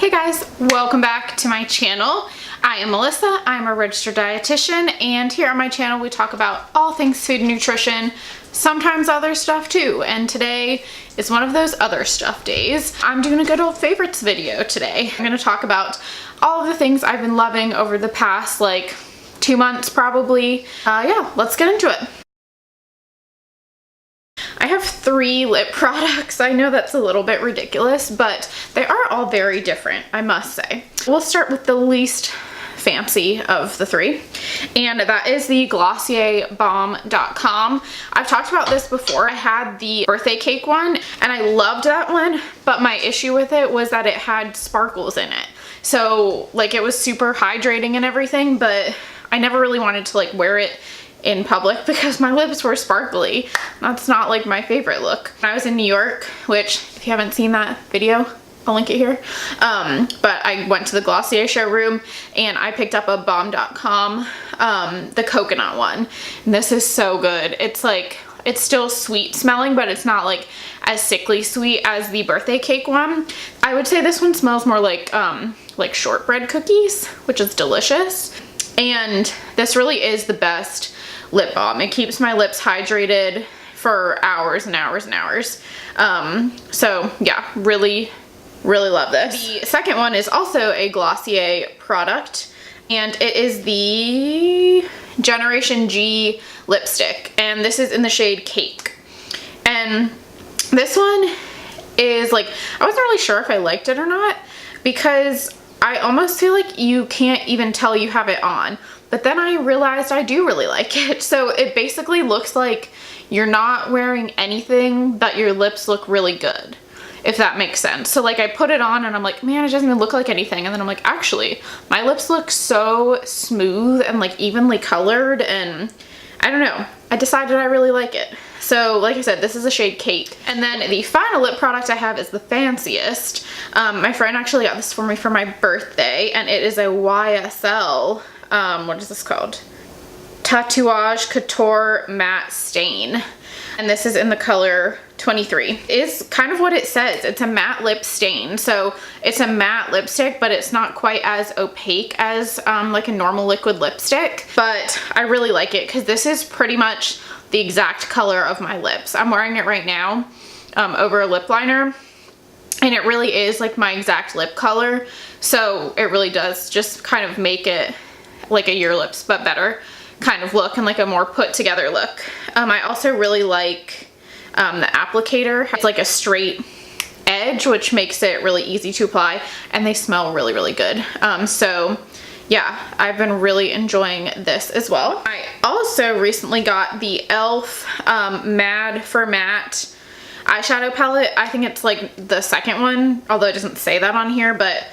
Hey guys, welcome back to my channel. I am Melissa, I'm a registered dietitian, and here on my channel we talk about all things food and nutrition, sometimes other stuff too, and today is one of those other stuff days. I'm doing a good old favorites video today. I'm going to talk about all of the things I've been loving over the past like 2 months probably. Yeah, let's get into it. I have 3 lip products. I know that's a little bit ridiculous, but they are all very different, I must say. We'll start with the least fancy of the 3, and that is the Glossier Balm.com. I've talked about this before. I had the birthday cake one, and I loved that one, but my issue with it was that it had sparkles in it. So, like, it was super hydrating and everything, but I never really wanted to, like, wear it in public because my lips were sparkly. That's not like my favorite look. When I was in New York, which if you haven't seen that video, I'll link it here. But I went to the Glossier showroom and I picked up a Balm.com, the coconut one. And this is so good. It's like, it's still sweet smelling, but it's not like as sickly sweet as the birthday cake one. I would say this one smells more like shortbread cookies, which is delicious. And this really is the best lip balm. It keeps my lips hydrated for hours and hours and hours. So yeah, really love this. The second one is also a Glossier product, and it is the Generation G lipstick, and this is in the shade Cake. And this one is like, I wasn't really sure if I liked it or not, because I almost feel like you can't even tell you have it on. But then I realized I do really like it. So it basically looks like you're not wearing anything, but your lips look really good, if that makes sense. So like I put it on and I'm like, man, it doesn't even look like anything. And then I'm like, actually, my lips look so smooth and like evenly colored, and I don't know. I decided I really like it. So like I said, this is a shade Cake. And then the final lip product I have is the fanciest. My friend actually got this for me for my birthday, and it is a YSL, what is this called? Tatouage Couture Matte Stain. And this is in the color 23. It's kind of what it says. It's a matte lip stain. So it's a matte lipstick, but it's not quite as opaque as like a normal liquid lipstick. But I really like it because this is pretty much the exact color of my lips. I'm wearing it right now over a lip liner, and it really is like my exact lip color. So it really does just kind of make it like a your lips but better kind of look, and like a more put together look. I also really like the applicator. It's like a straight edge, which makes it really easy to apply, and they smell really good. So yeah, I've been really enjoying this as well. I also recently got the e.l.f. Mad for Matte eyeshadow palette. I think it's like the second one, although it doesn't say that on here, but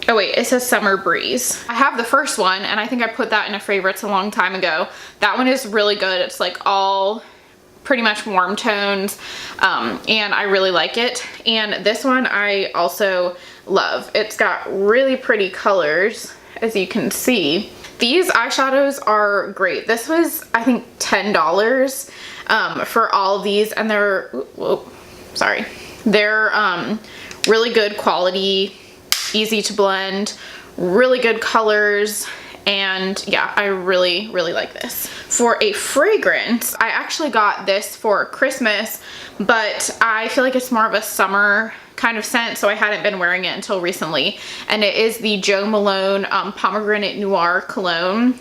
oh wait, it says Summer Breeze. I have the first one, and I think I put that in a favorites a long time ago. That one is really good. It's like all pretty much warm tones, and I really like it. And this one I also love. It's got really pretty colors, as you can see. These eyeshadows are great. This was, I think, $10 for all of these, and they're, they're really good quality, easy to blend, really good colors, and yeah, I really like this. For a fragrance, I actually got this for Christmas, but I feel like it's more of a summer kind of scent, so I hadn't been wearing it until recently, and it is the Jo Malone Pomegranate Noir Cologne.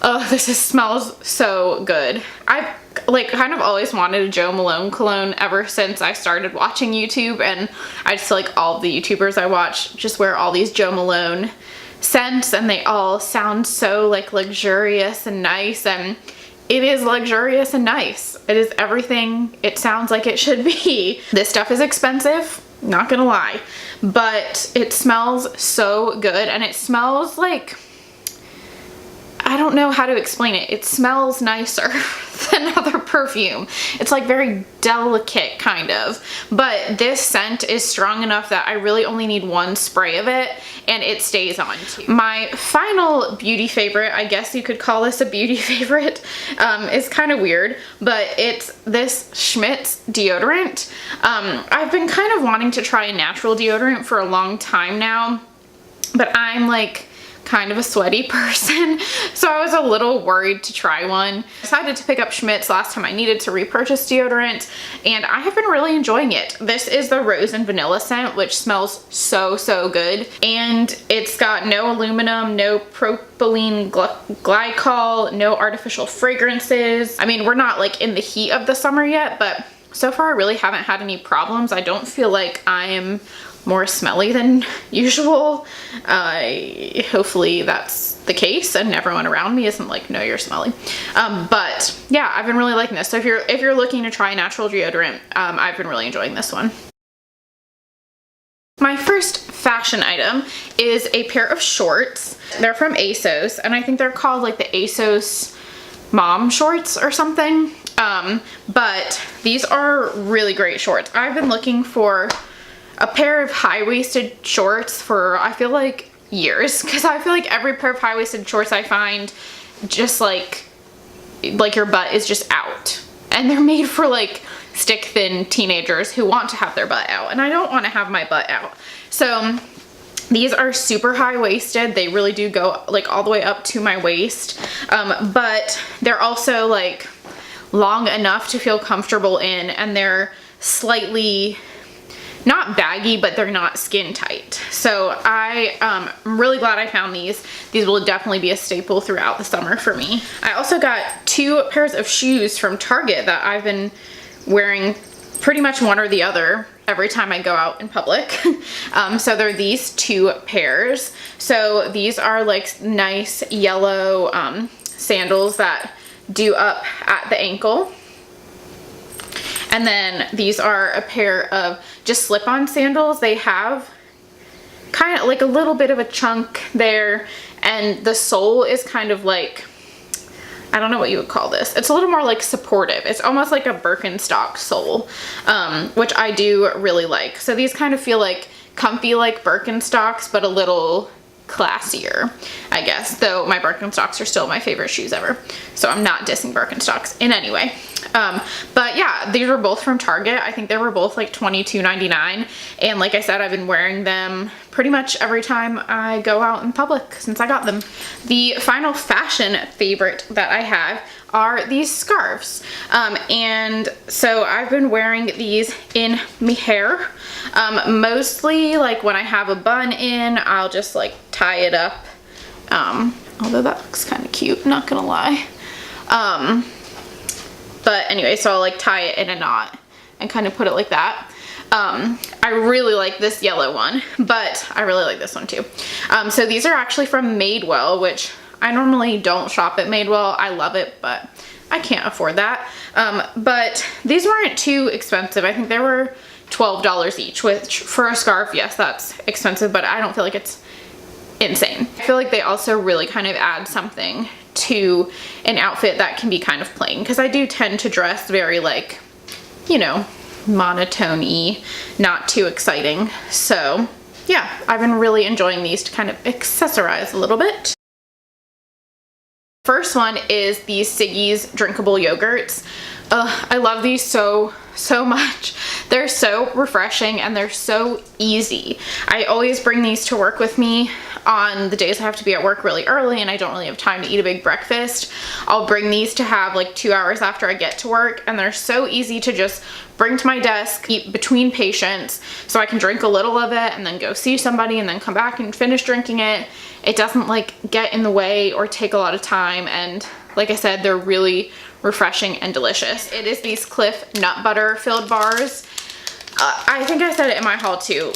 Oh, this smells so good. I've like kind of always wanted a Jo Malone cologne ever since I started watching YouTube, and I just feel like all of the YouTubers I watch just wear all these Jo Malone scents, and they all sound so like luxurious and nice, and it is luxurious and nice. It is everything it sounds like it should be. This stuff is expensive, not gonna lie, but it smells so good, and it smells like, I I don't know how to explain it. It smells nicer than other perfume. It's like very delicate kind of, but this scent is strong enough that I really only need one spray of it and it stays on too. My final beauty favorite, I guess you could call this a beauty favorite, is kind of weird, but it's this Schmidt's deodorant. I've been kind of wanting to try a natural deodorant for a long time now, but I'm like kind of a sweaty person, so I was a little worried to try one. I decided to pick up Schmidt's last time I needed to repurchase deodorant, and I have been really enjoying it. This is the rose and vanilla scent, which smells so good, and it's got no aluminum, no propylene glycol, no artificial fragrances. I mean, we're not like in the heat of the summer yet, but so far I really haven't had any problems. I don't feel like I'm more smelly than usual. Hopefully that's the case and everyone around me isn't like, no, you're smelly. But yeah, I've been really liking this. So if you're looking to try a natural deodorant, I've been really enjoying this one. My first fashion item is a pair of shorts. They're from ASOS, and I think they're called like the ASOS mom shorts or something. But these are really great shorts. I've been looking for a pair of high-waisted shorts for, I feel like, years, because I feel like every pair of high-waisted shorts I find, just like your butt is just out, and they're made for like stick-thin teenagers who want to have their butt out, and I don't want to have my butt out. So these are super high-waisted. They really do go like all the way up to my waist, but they're also like long enough to feel comfortable in, and they're slightly not baggy, but they're not skin tight. So I'm really glad I found these. These will definitely be a staple throughout the summer for me. I also got 2 pairs of shoes from Target that I've been wearing pretty much one or the other every time I go out in public. So they're these 2 pairs. So these are like nice yellow sandals that do up at the ankle. And then these are a pair of just slip-on sandals. They have kind of like a little bit of a chunk there, and the sole is kind of like, I don't know what you would call this. It's a little more like supportive. It's almost like a Birkenstock sole, which I do really like. So these kind of feel like comfy like Birkenstocks, but a little classier, I guess, though my Birkenstocks are still my favorite shoes ever, so I'm not dissing Birkenstocks in any way. But yeah, these were both from Target. I think they were both like $22.99, and like I said, I've been wearing them pretty much every time I go out in public since I got them. The final fashion favorite that I have are these scarves, and so I've been wearing these in my hair, mostly like when I have a bun in, I'll just like tie it up, although that looks kind of cute, not gonna lie. But anyway, so I'll like tie it in a knot and kind of put it like that. I really like this yellow one, but I really like this one too. So these are actually from Madewell, which I normally don't shop at Madewell. I love it, but I can't afford that. But these weren't too expensive. I think they were $12 each, which for a scarf, yes, that's expensive, but I don't feel like it's insane. I feel like they also really kind of add something to an outfit that can be kind of plain, because I do tend to dress very like, you know, monotone-y, not too exciting. So yeah, I've been really enjoying these to kind of accessorize a little bit. First one is these Siggi's drinkable yogurts. I love these so much. They're so refreshing and they're so easy. I always bring these to work with me on the days I have to be at work really early and I don't really have time to eat a big breakfast. I'll bring these to have like 2 hours after I get to work, and they're so easy to just bring to my desk, eat between patients, so I can drink a little of it and then go see somebody and then come back and finish drinking it. It doesn't like get in the way or take a lot of time, and like I said, they're really refreshing and delicious. It is these Cliff nut butter filled bars. I think I said it in my haul too.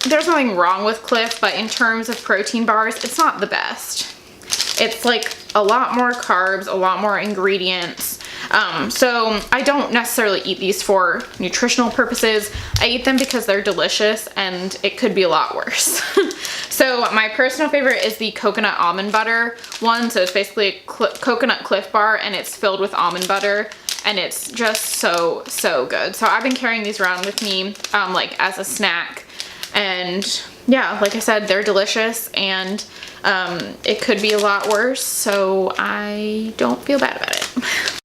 There's nothing wrong with Cliff, but in terms of protein bars, it's not the best. It's like a lot more carbs, a lot more ingredients. So I don't necessarily eat these for nutritional purposes. I eat them because they're delicious and it could be a lot worse. So my personal favorite is the coconut almond butter one. So it's basically a coconut Cliff Bar, and it's filled with almond butter, and it's just so good. So I've been carrying these around with me like as a snack, and yeah, like I said, they're delicious, and it could be a lot worse, so I don't feel bad about it.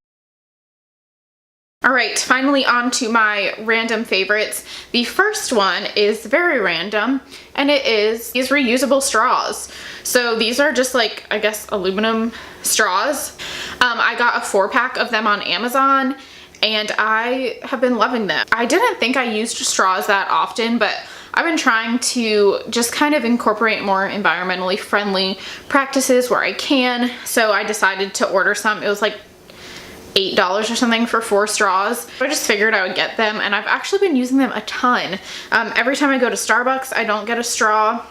All right, finally on to my random favorites. The first one is very random, and it is these reusable straws. So these are just like, I guess, aluminum straws. I got a 4-pack of them on Amazon, and I have been loving them. I didn't think I used straws that often, but I've been trying to just kind of incorporate more environmentally friendly practices where I can. So I decided to order some. It was like $8 or something for 4 straws. I just figured I would get them, and I've actually been using them a ton. Every time I go to Starbucks, I don't get a straw.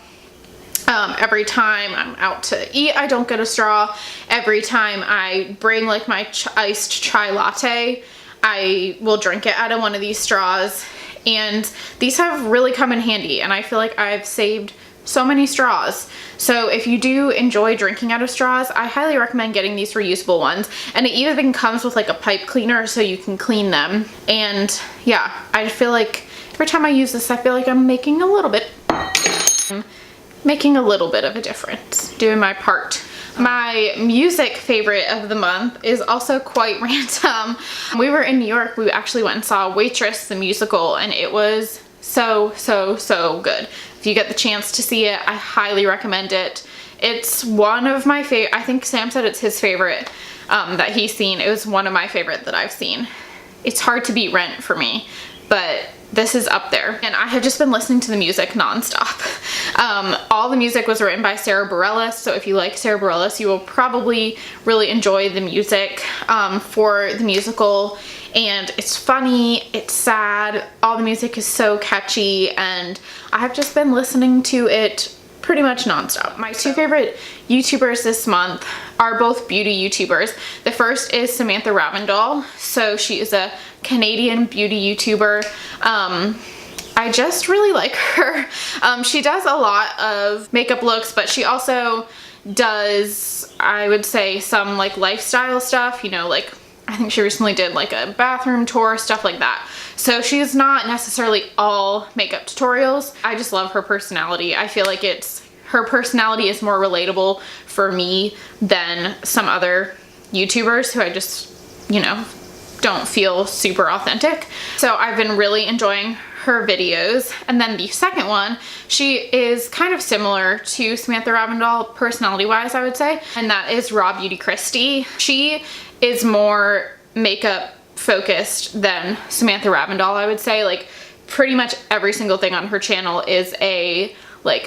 Every time I'm out to eat, I don't get a straw. Every time I bring like my iced chai latte, I will drink it out of one of these straws. And these have really come in handy, and I feel like I've saved so many straws. So if you do enjoy drinking out of straws, I highly recommend getting these reusable ones. And it even comes with like a pipe cleaner so you can clean them. And yeah, I feel like every time I use this, I feel like I'm making a little bit of a difference, doing my part. My music favorite of the month is also quite random. We were in New York. We actually went and saw Waitress the musical, and it was so good. If you get the chance to see it, I highly recommend it. It's one of my favorite. I think Sam said it's his favorite that he's seen. It was one of my favorite that I've seen. It's hard to beat Rent for me, but this is up there. And I have just been listening to the music nonstop. All the music was written by Sara Bareilles, so if you like Sara Bareilles, you will probably really enjoy the music for the musical. And it's funny, it's sad, all the music is so catchy, and I have just been listening to it pretty much nonstop. My 2 favorite YouTubers this month are both beauty YouTubers. The first is Samantha Ravndal. So she is a Canadian beauty YouTuber. I just really like her. She does a lot of makeup looks, but she also does, I would say, some like lifestyle stuff, you know, like I think she recently did like a bathroom tour, stuff like that. So she's not necessarily all makeup tutorials. I just love her personality. I feel like her personality is more relatable for me than some other YouTubers who I just, you know, don't feel super authentic. So I've been really enjoying her videos. And then the second one, she is kind of similar to Samantha Ravndal personality wise, I would say, and that is Raw Beauty Kristi. She is more makeup focused than Samantha Ravndal, I would say. Like pretty much every single thing on her channel is a like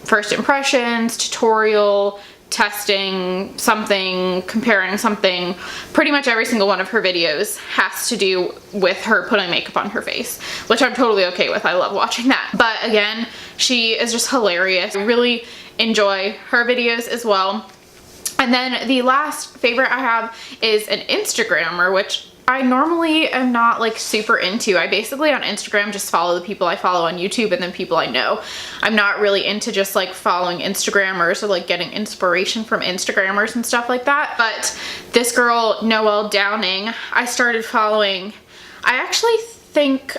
first impressions, tutorial, testing something, comparing something. Pretty much every single one of her videos has to do with her putting makeup on her face, which I'm totally okay with. I love watching that. But again, she is just hilarious. I really enjoy her videos as well. And then the last favorite I have is an Instagrammer, which I normally am not like super into. I basically on Instagram just follow the people I follow on YouTube and then people I know. I'm not really into just like following Instagrammers or like getting inspiration from Instagrammers and stuff like that. But this girl, Noelle Downing, I started following. I actually think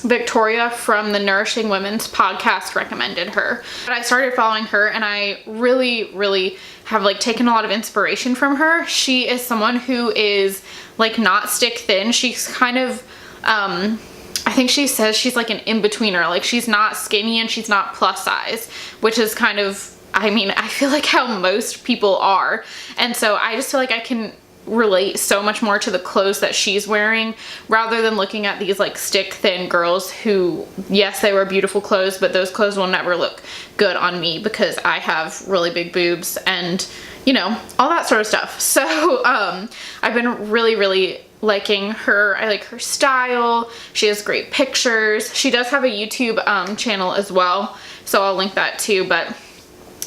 Victoria from the Nourishing Women's podcast recommended her. But I started following her, and I really have like taken a lot of inspiration from her. She is someone who is like not stick thin. She's kind of I think she says she's like an in-betweener. Like she's not skinny and she's not plus size, which is kind of, I mean, I feel like how most people are. And so I just feel like I can relate so much more to the clothes that she's wearing rather than looking at these like stick thin girls who, yes, they wear beautiful clothes, but those clothes will never look good on me because I have really big boobs and, you know, all that sort of stuff. So I've been really liking her. I like her style. She has great pictures. She does have a YouTube channel as well, so I'll link that too.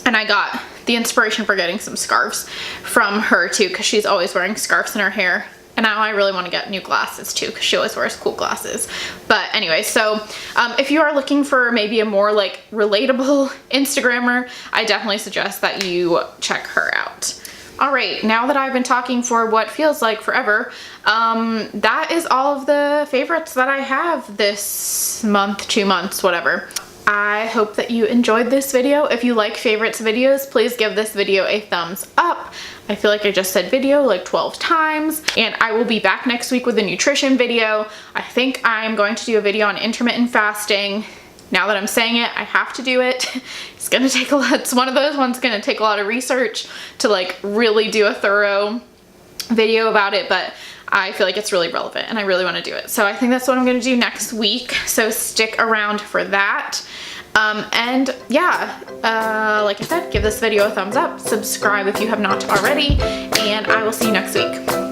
And I got the inspiration for getting some scarves from her too, because she's always wearing scarves in her hair. And now I really want to get new glasses too, because she always wears cool glasses. But anyway, so if you are looking for maybe a more like relatable Instagrammer, I definitely suggest that you check her out. All right, now that I've been talking for what feels like forever, that is all of the favorites that I have this month, 2 months, whatever. I hope that you enjoyed this video. If you like favorites videos, please give this video a thumbs up. I feel like I just said video like 12 times. And I will be back next week with a nutrition video. I think I'm going to do a video on intermittent fasting. Now that I'm saying it, I have to do it. It's gonna take a lot. It's one of those ones gonna take a lot of research to like really do a thorough video about it, but I feel like it's really relevant and I really want to do it. So I think that's what I'm going to do next week. So stick around for that. And yeah, like I said, give this video a thumbs up, subscribe if you have not already, and I will see you next week.